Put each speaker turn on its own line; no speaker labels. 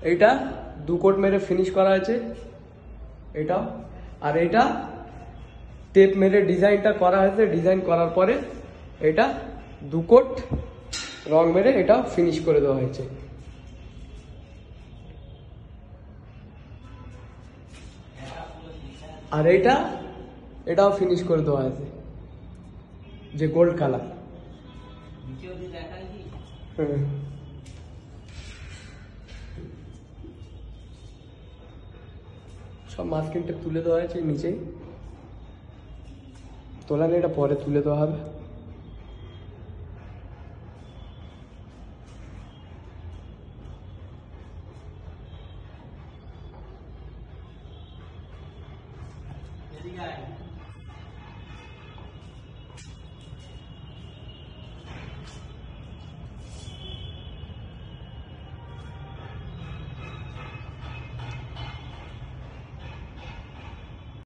এইটা 2 কোট মেরে ফিনিশ করা আছে, এটা আর এটা টেপ মেরে ডিজাইনটা করা হয়েছে। ডিজাইন করার পরে এটা 2 কোট রং মেরে এটা ফিনিশ করে দেওয়া হয়েছে। আর এটাও ফিনিশ করে দেওয়া হয়েছে, যে গোল্ড কালার। সব মাস্কিং টেপ তুলে দেওয়া হয়েছে নিচেই, তোলা নেই, এটা পরে তুলে দেওয়া হবে।
এদিকে